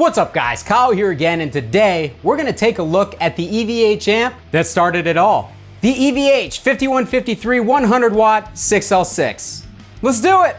What's up guys, Kyle here again, and today we're gonna take a look at the EVH amp that started it all. The EVH 5153 100 watt 6L6. Let's do it!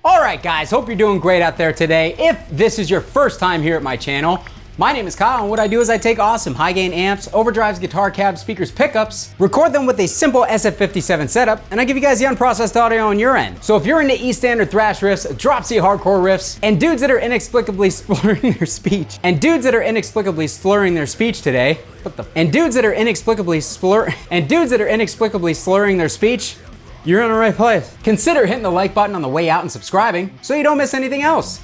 Alright guys, hope you're doing great out there today. If this is your first time here at my channel, my name is Kyle, and what I do is I take awesome high gain amps, overdrives, guitar cabs, speakers, pickups, record them with a simple SF57 setup, and I give you guys the unprocessed audio on your end. So if you're into E standard thrash riffs, drop C hardcore riffs, and dudes that are inexplicably slurring their speech, today, you're in the right place. Consider hitting the like button on the way out and subscribing so you don't miss anything else.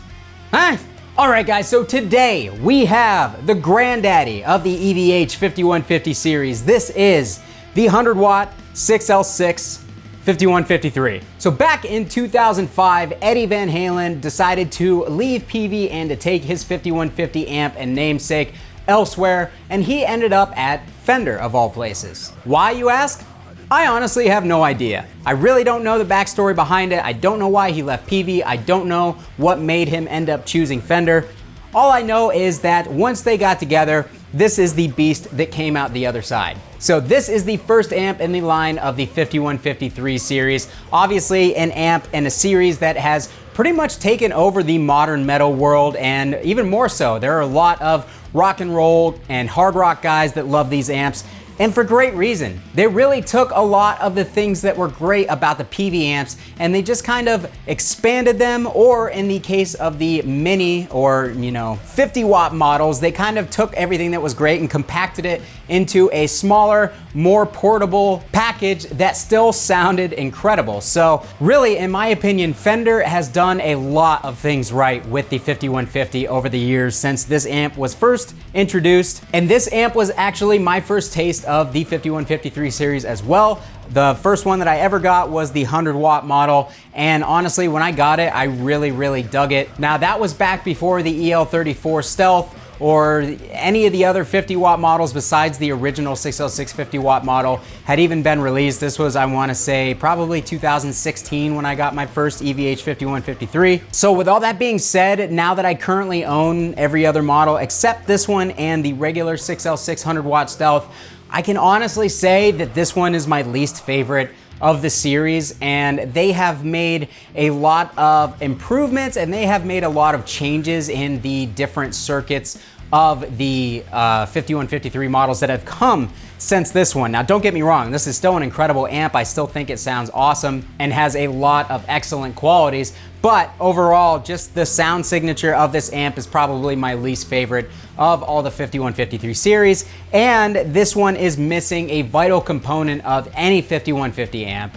Huh? Alright guys, so today we have the granddaddy of the EVH 5150 series. This is the 100 watt 6L6 5153. So back in 2005, Eddie Van Halen decided to leave PV and to take his 5150 amp and namesake elsewhere, and he ended up at Fender of all places. Why, you ask? I honestly have no idea. I really don't know the backstory behind it. I don't know why he left PV. I don't know what made him end up choosing Fender. All I know is that once they got together, this is the beast that came out the other side. So this is the first amp in the line of the 5153 series. Obviously an amp in a series that has pretty much taken over the modern metal world, and even more so. There are a lot of rock and roll and hard rock guys that love these amps, and for great reason. They really took a lot of the things that were great about the PV amps and they just kind of expanded them, or in the case of the mini or 50 watt models, they kind of took everything that was great and compacted it into a smaller, more portable package that still sounded incredible. So really, in my opinion, Fender has done a lot of things right with the 5150 over the years since this amp was first introduced. And this amp was actually my first taste of the 5153 series as well. The first one that I ever got was the 100 watt model, and honestly, when I got it, I really dug it. Now that was back before the EL34 Stealth or any of the other 50 watt models besides the original 6L6 50 watt model had even been released. This was, I wanna say, probably 2016 when I got my first EVH 5153. So with all that being said, now that I currently own every other model except this one and the regular 6L6 100 watt Stealth, I can honestly say that this one is my least favorite of the series, and they have made a lot of improvements and they have made a lot of changes in the different circuits of the 5153 models that have come since this one. Now don't get me wrong, this is still an incredible amp. I still think it sounds awesome and has a lot of excellent qualities, but overall, just the sound signature of this amp is probably my least favorite of all the 5153 series, and this one is missing a vital component of any 5150 amp,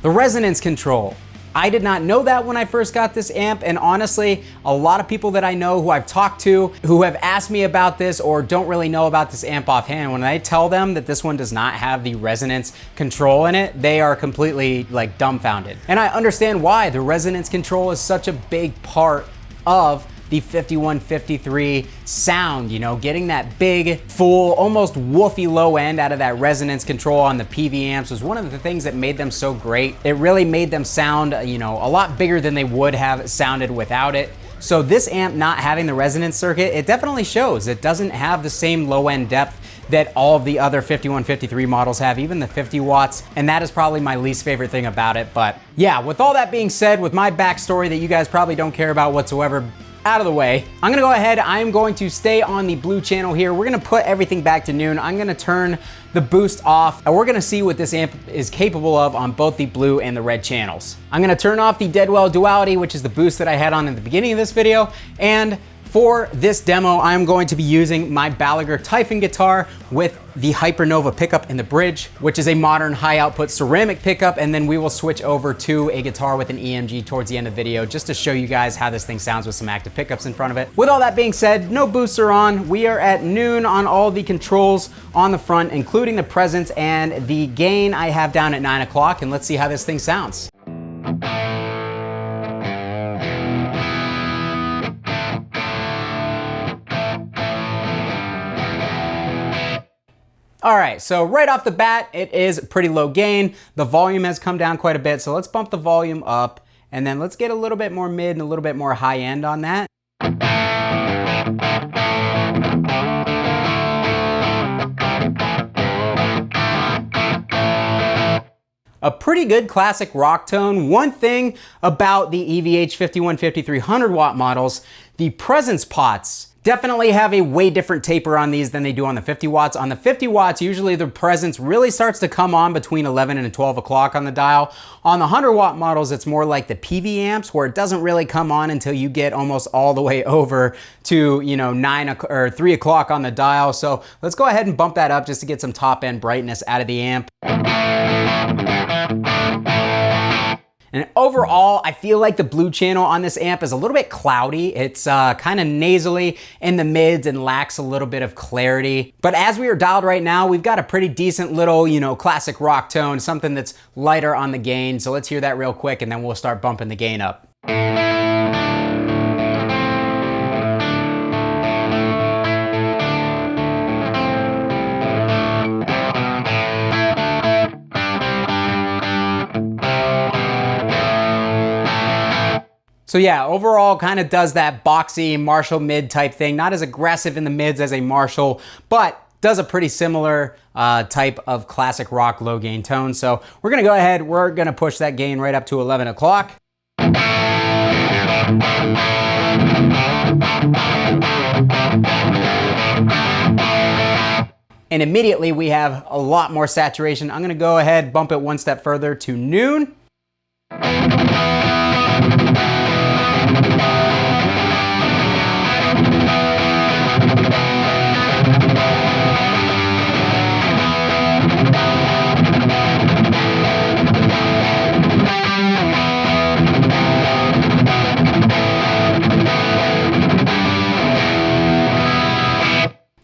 the resonance control. I did not know that when I first got this amp, and honestly, a lot of people that I know who I've talked to who have asked me about this or don't really know about this amp offhand, when I tell them that this one does not have the resonance control in it, they are completely like dumbfounded. And I understand why. The resonance control is such a big part of the 5153 sound, getting that big, full, almost woofy low end out of that resonance control on the PV amps was one of the things that made them so great. It really made them sound, a lot bigger than they would have sounded without it. So this amp not having the resonance circuit, it definitely shows. It doesn't have the same low end depth that all of the other 5153 models have, even the 50 watts, and that is probably my least favorite thing about it. But yeah, with all that being said, with my backstory that you guys probably don't care about whatsoever, out of the way. I'm gonna go ahead, I'm going to stay on the blue channel here. We're gonna put everything back to noon. I'm gonna turn the boost off, and we're gonna see what this amp is capable of on both the blue and the red channels. I'm gonna turn off the Deadwell Duality, which is the boost that I had on at the beginning of this video, and for this demo, I'm going to be using my Balaguer Typhon guitar with the Hypernova pickup in the bridge, which is a modern high output ceramic pickup, and then we will switch over to a guitar with an EMG towards the end of the video just to show you guys how this thing sounds with some active pickups in front of it. With all that being said, no boosts are on. We are at noon on all the controls on the front, including the presence and the gain I have down at 9 o'clock, and let's see how this thing sounds. All right, so right off the bat, it is pretty low gain. The volume has come down quite a bit, so let's bump the volume up, and then let's get a little bit more mid and a little bit more high end on that. A pretty good classic rock tone. One thing about the EVH 5150 300 watt models, the presence pots definitely have a way different taper on these than they do on the 50 watts. On the 50 watts, usually the presence really starts to come on between 11 and 12 o'clock on the dial. On the 100 watt models, it's more like the PV amps where it doesn't really come on until you get almost all the way over to, 9 or 3 o'clock on the dial. So let's go ahead and bump that up just to get some top end brightness out of the amp. And overall, I feel like the blue channel on this amp is a little bit cloudy. It's kind of nasally in the mids and lacks a little bit of clarity. But as we are dialed right now, we've got a pretty decent little, classic rock tone, something that's lighter on the gain. So let's hear that real quick and then we'll start bumping the gain up. So yeah, overall kind of does that boxy Marshall mid type thing. Not as aggressive in the mids as a Marshall, but does a pretty similar type of classic rock low gain tone. So we're gonna go ahead, we're gonna push that gain right up to 11 o'clock. And immediately we have a lot more saturation. I'm gonna go ahead, bump it one step further to noon.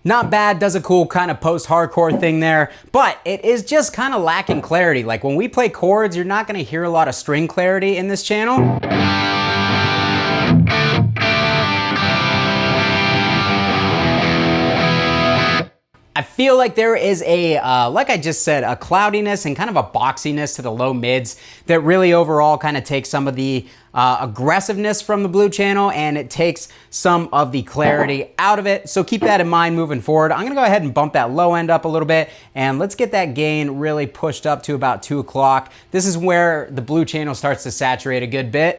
Not bad, does a cool kind of post-hardcore thing there, but it is just kind of lacking clarity. Like when we play chords, you're not gonna hear a lot of string clarity in this channel. I feel like there is a, like I just said, a cloudiness and kind of a boxiness to the low mids that really overall kind of takes some of the aggressiveness from the blue channel and it takes some of the clarity out of it. So keep that in mind moving forward. I'm gonna go ahead and bump that low end up a little bit and let's get that gain really pushed up to about 2 o'clock. This is where the blue channel starts to saturate a good bit.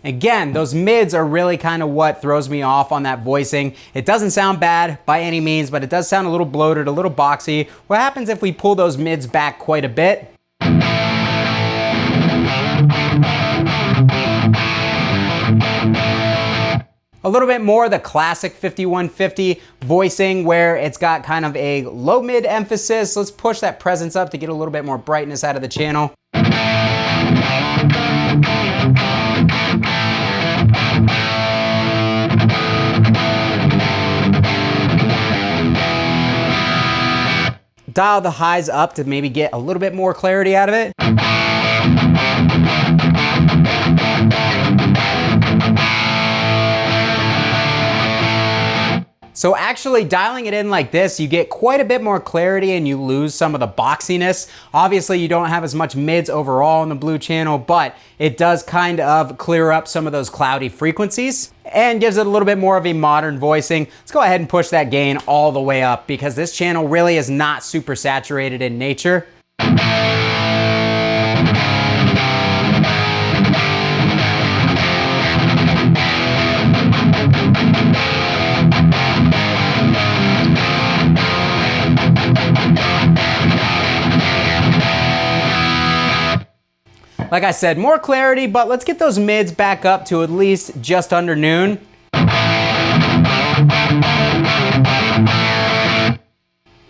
Again, those mids are really kind of what throws me off on that voicing. It doesn't sound bad by any means, but it does sound a little bloated, a little boxy. What happens if we pull those mids back quite a bit? A little bit more the classic 5150 voicing where it's got kind of a low mid emphasis. Let's push that presence up to get a little bit more brightness out of the channel. Dial the highs up to maybe get a little bit more clarity out of it. So actually dialing it in like this, you get quite a bit more clarity and you lose some of the boxiness. Obviously you don't have as much mids overall on the blue channel, but it does kind of clear up some of those cloudy frequencies and gives it a little bit more of a modern voicing. Let's go ahead and push that gain all the way up because this channel really is not super saturated in nature. Like I said, more clarity, but let's get those mids back up to at least just under noon.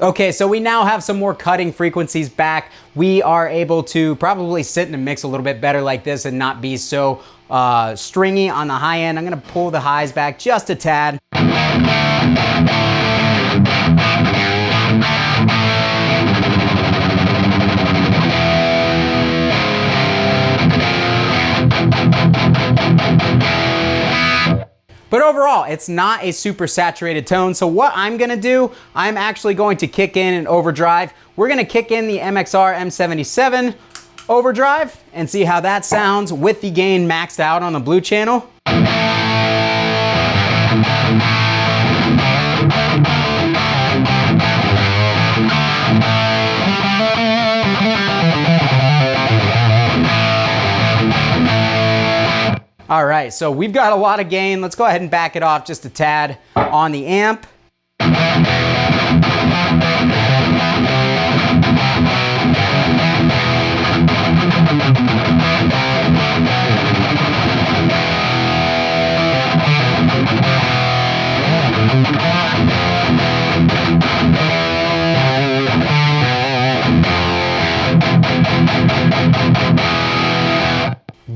Okay, so we now have some more cutting frequencies back. We are able to probably sit in a mix a little bit better like this and not be so stringy on the high end. I'm gonna pull the highs back just a tad. But overall, it's not a super saturated tone. So what I'm gonna do, I'm actually going to kick in an overdrive. We're gonna kick in the MXR M77 overdrive and see how that sounds with the gain maxed out on the blue channel. All right, so we've got a lot of gain. Let's go ahead and back it off just a tad on the amp.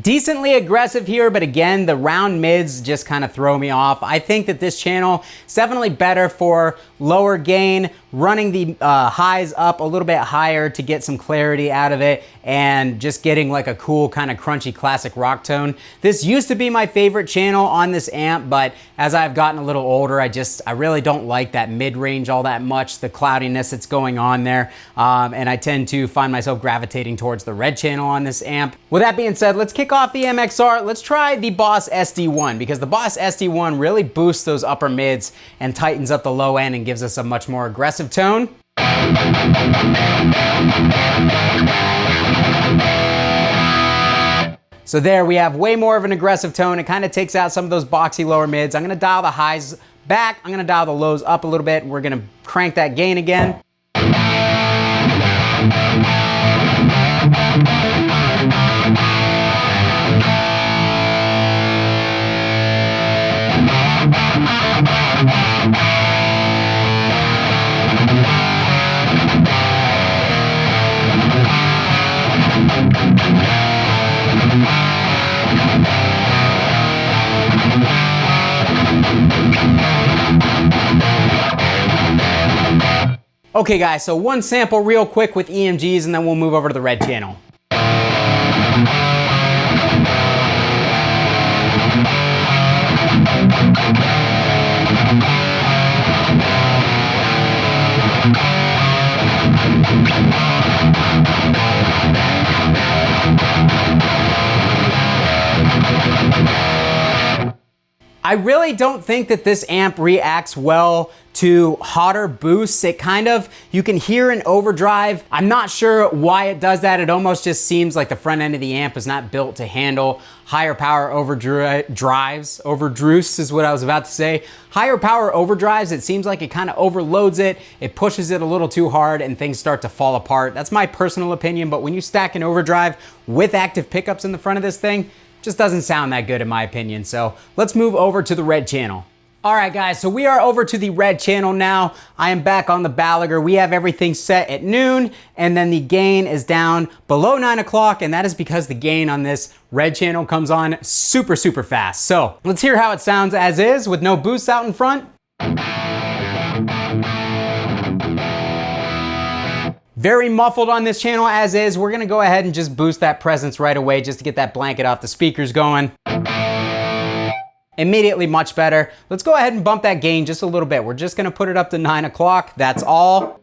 Decently aggressive here, but again, the round mids just kind of throw me off. I think that this channel is definitely better for lower gain, running the highs up a little bit higher to get some clarity out of it and just getting like a cool kind of crunchy classic rock tone. This used to be my favorite channel on this amp, but as I've gotten a little older, I really don't like that mid-range all that much, the cloudiness that's going on there. And I tend to find myself gravitating towards the red channel on this amp. With that being said, let's kick off the MXR. Let's try the Boss SD1 because the Boss SD1 really boosts those upper mids and tightens up the low end and gives us a much more aggressive tone. So there we have way more of an aggressive tone. It kind of takes out some of those boxy lower mids. I'm gonna dial the highs back. I'm gonna dial the lows up a little bit. We're gonna crank that gain again. Okay guys, so one sample real quick with EMGs and then we'll move over to the red channel. I really don't think that this amp reacts well to hotter boosts. It kind of, you can hear an overdrive. I'm not sure why it does that. It almost just seems like the front end of the amp is not built to handle higher power overdrives. Overdrives is what I was about to say. Higher power overdrives, it seems like it kind of overloads it. It pushes it a little too hard and things start to fall apart. That's my personal opinion, but when you stack an overdrive with active pickups in the front of this thing, just doesn't sound that good in my opinion. So let's move over to the red channel. All right guys, so we are over to the red channel now. I am back on the Balaguer. We have everything set at noon and then the gain is down below 9 o'clock and that is because the gain on this red channel comes on super fast. So let's hear how it sounds as is with no boosts out in front. Very muffled on this channel as is. We're gonna go ahead and just boost that presence right away just to get that blanket off the speakers going. Immediately much better. Let's go ahead and bump that gain just a little bit. We're just gonna put it up to 9 o'clock. That's all.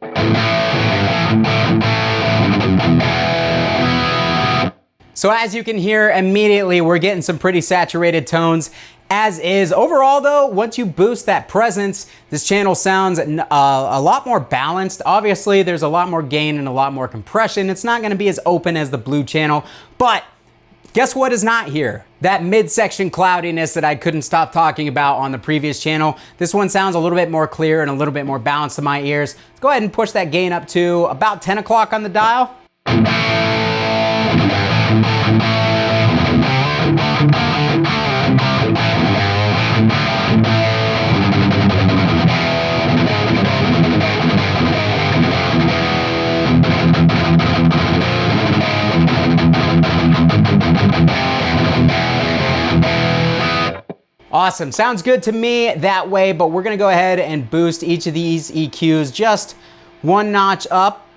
So as you can hear, immediately we're getting some pretty saturated tones as is. Overall though, once you boost that presence, this channel sounds a lot more balanced. Obviously, there's a lot more gain and a lot more compression. It's not gonna be as open as the blue channel, but guess what is not here? That midsection cloudiness that I couldn't stop talking about on the previous channel. This one sounds a little bit more clear and a little bit more balanced to my ears. Let's go ahead and push that gain up to about 10 o'clock on the dial. Awesome, sounds good to me that way, but we're gonna go ahead and boost each of these EQs just one notch up.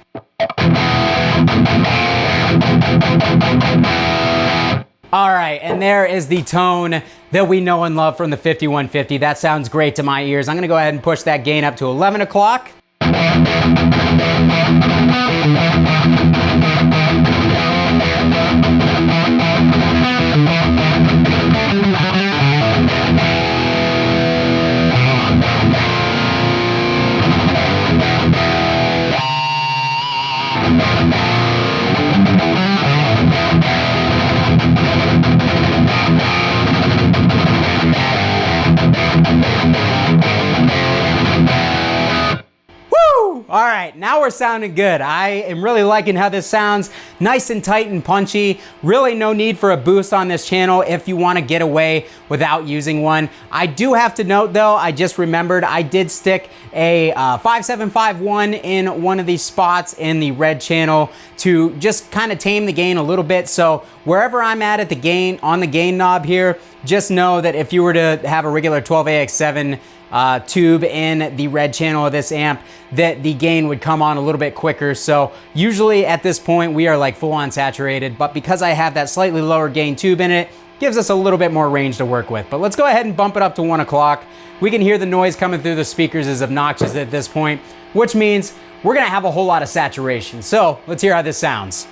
All right, and there is the tone that we know and love from the 5150. That sounds great to my ears. I'm gonna go ahead and push that gain up to 11 o'clock. All right, now we're sounding good. I am really liking how this sounds. Nice and tight and punchy. Really no need for a boost on this channel if you want to get away without using one. I do have to note though, I just remembered I did stick a 5751 in one of these spots in the red channel to just kind of tame the gain a little bit. So wherever I'm at the gain, on the gain knob here, just know that if you were to have a regular 12AX7 tube in the red channel of this amp, that the gain would come on a little bit quicker. So usually at this point we are like full on saturated, but because I have that slightly lower gain tube in it, gives us a little bit more range to work with. But let's go ahead and bump it up to 1 o'clock. We can hear the noise coming through the speakers is obnoxious at this point, which means we're gonna have a whole lot of saturation. So let's hear how this sounds.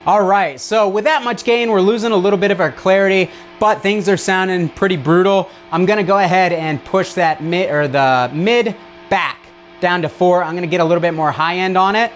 All right, so with that much gain, we're losing a little bit of our clarity, but things are sounding pretty brutal. I'm gonna go ahead and push that the mid back down to 4. I'm gonna get a little bit more high end on it.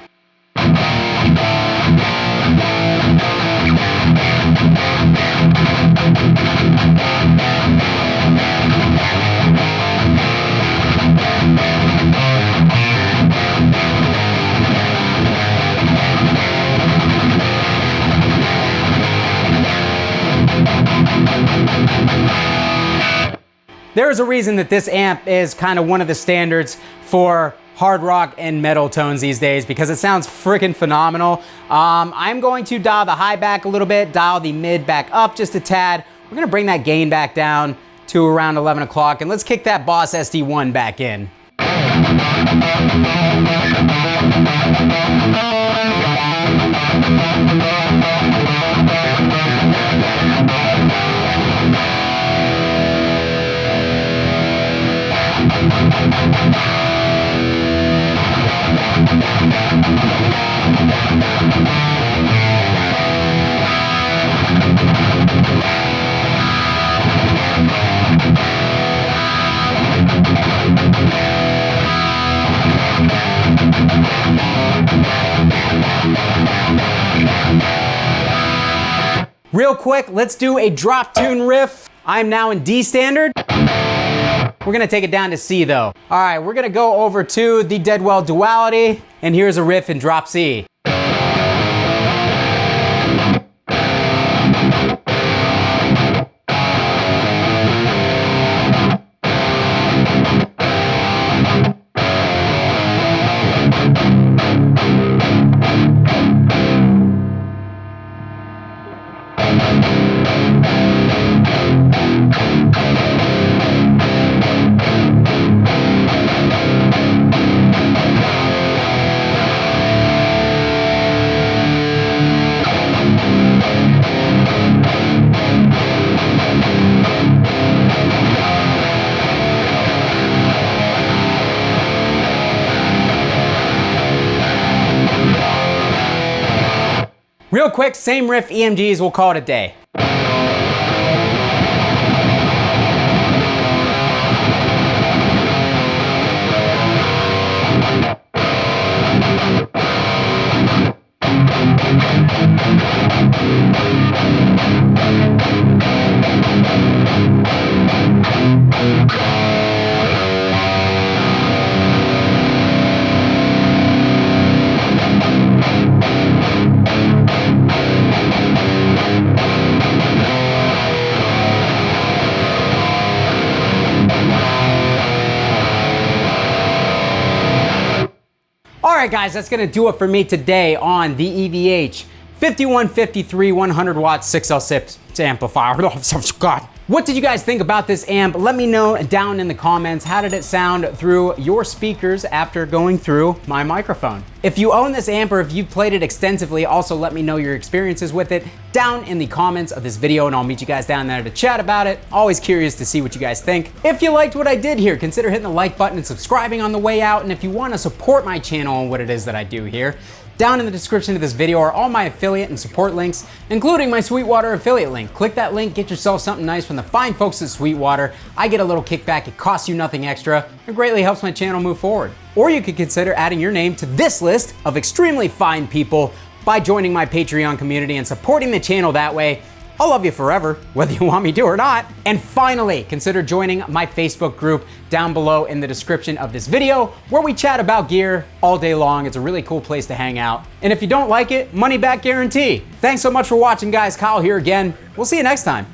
There is a reason that this amp is kind of one of the standards for hard rock and metal tones these days, because it sounds freaking phenomenal. I'm going to dial the high back a little bit, dial the mid back up just a tad. We're gonna bring that gain back down to around 11 o'clock, and let's kick that Boss SD1 back in. Real quick, let's do a drop tune riff. I'm now in D standard. We're gonna take it down to C though. All right, we're gonna go over to the Deadwell duality, and here's a riff in drop C. Real quick, same riff EMGs, we'll call it a day. Alright guys, that's gonna do it for me today on the EVH 5153 100 watt 6L6 amplifier. Oh God. What did you guys think about this amp? Let me know down in the comments. How did it sound through your speakers after going through my microphone? If you own this amp or if you've played it extensively, also let me know your experiences with it down in the comments of this video, and I'll meet you guys down there to chat about it. Always curious to see what you guys think. If you liked what I did here, consider hitting the like button and subscribing on the way out. And if you want to support my channel and what it is that I do here, down in the description of this video are all my affiliate and support links, including my Sweetwater affiliate link. Click that link, get yourself something nice from the fine folks at Sweetwater. I get a little kickback, it costs you nothing extra. It greatly helps my channel move forward. Or you could consider adding your name to this list of extremely fine people by joining my Patreon community and supporting the channel that way. I'll love you forever, whether you want me to or not. And finally, consider joining my Facebook group down below in the description of this video, where we chat about gear all day long. It's a really cool place to hang out. And if you don't like it, money back guarantee. Thanks so much for watching, guys. Kyle here again. We'll see you next time.